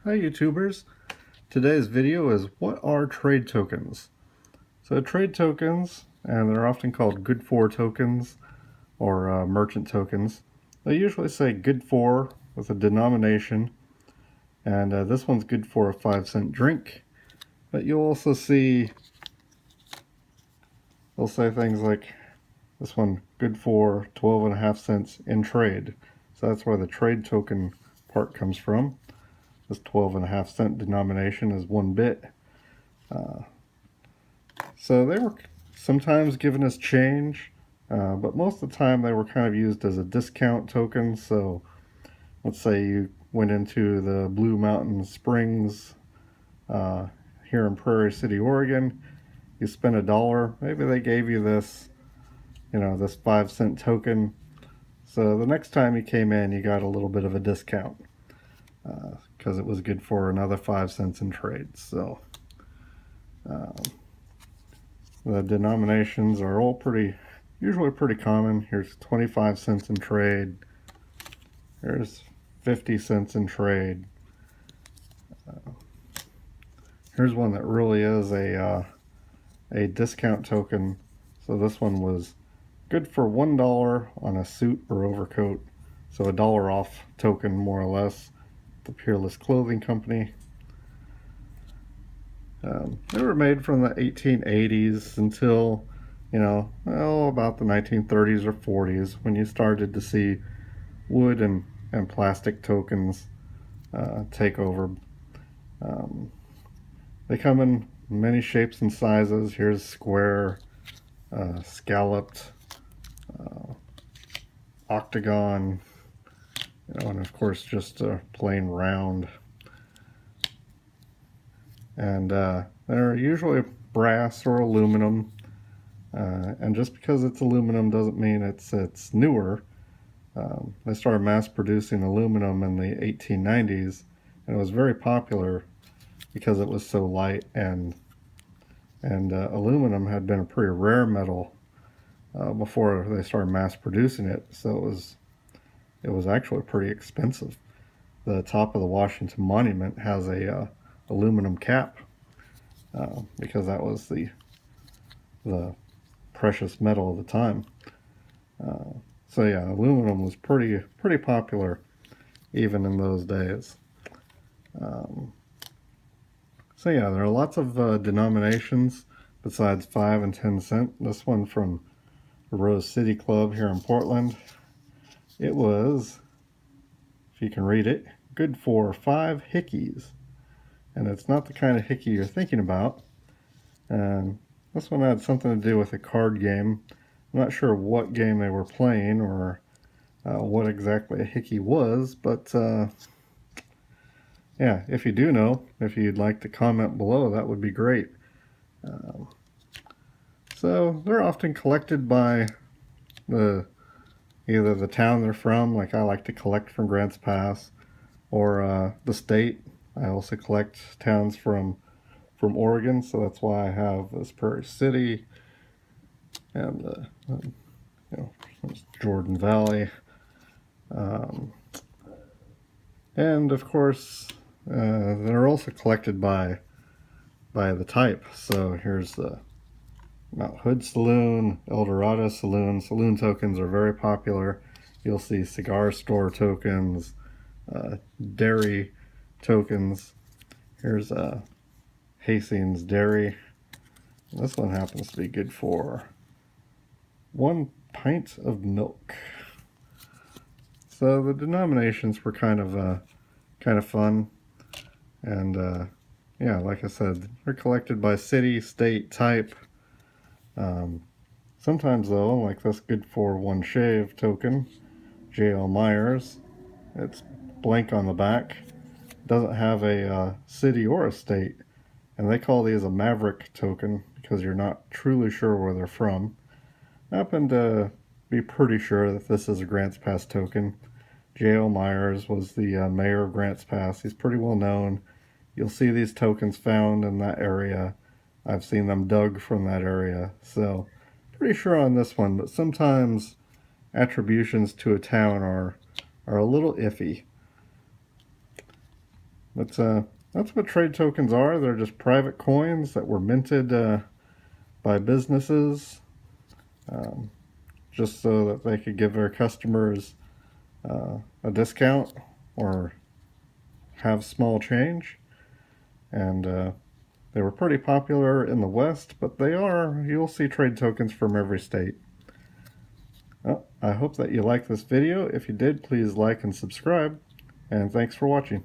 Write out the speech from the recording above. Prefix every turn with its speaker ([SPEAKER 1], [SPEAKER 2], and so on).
[SPEAKER 1] Hi YouTubers. Today's video is what are trade tokens? So trade tokens, and they're often called good for tokens or merchant tokens. They usually say good for with a denomination, and this one's good for a 5-cent drink. But you'll also see, they'll say things like this one good for 12.5 cents in trade. So that's where the trade token part comes from. This 12.5 cent denomination is 1 bit. So they were sometimes given as change, but most of the time they were kind of used as a discount token. So let's say you went into the Blue Mountain Springs here in Prairie City, Oregon. You spent $1. Maybe they gave you this, this 5-cent token. So the next time you came in, you got a little bit of a discount because it was good for another 5 cents in trade. So the denominations are all usually pretty common. Here's 25 cents in trade. Here's 50 cents in trade. Here's one that really is a discount token. So this one was good for $1 on a suit or overcoat. So $1 off token, more or less. The Peerless Clothing Company. They were made from the 1880s until, about the 1930s or 40s, when you started to see wood and plastic tokens take over. They come in many shapes and sizes. Here's square, scalloped, octagon, and of course just a plain round. And they're usually brass or aluminum. And just because it's aluminum doesn't mean it's newer. They started mass producing aluminum in the 1890s, and it was very popular because it was so light, and aluminum had been a pretty rare metal before they started mass producing it, so it was actually pretty expensive. The top of the Washington Monument has a aluminum cap because that was the precious metal of the time. So yeah, aluminum was pretty popular even in those days. So yeah, there are lots of denominations besides 5 and 10 cent. This one from the Rose City Club here in Portland. It was, if you can read it, good for 5 hickeys. And it's not the kind of hickey you're thinking about. And this one had something to do with a card game. I'm not sure what game they were playing or what exactly a hickey was, but yeah, if you do know, if you'd like to comment below, that would be great. So they're often collected by either the town they're from, like I like to collect from Grants Pass, or the state. I also collect towns from Oregon, so that's why I have this Prairie City and Jordan Valley, and of course they're also collected by the type. So here's the Mount Hood Saloon, El Dorado Saloon. Saloon tokens are very popular. You'll see cigar store tokens, dairy tokens. Here's Hastings Dairy. This one happens to be good for 1 pint of milk. So the denominations were kind of fun, and yeah, like I said, they're collected by city, state, type. Sometimes though, like this good for 1 shave token, J.L. Myers, it's blank on the back, doesn't have a city or a state, and they call these a maverick token because you're not truly sure where they're from. I happen to be pretty sure that this is a Grants Pass token. J.L. Myers was the mayor of Grants Pass. He's pretty well known. You'll see these tokens found in that area. I've seen them dug from that area, so pretty sure on this one, but sometimes attributions to a town are a little iffy. That's what trade tokens are. They're just private coins that were minted by businesses just so that they could give their customers a discount or have small change. And they were pretty popular in the West, but you'll see trade tokens from every state. Well, I hope that you liked this video. If you did, please like and subscribe, and thanks for watching.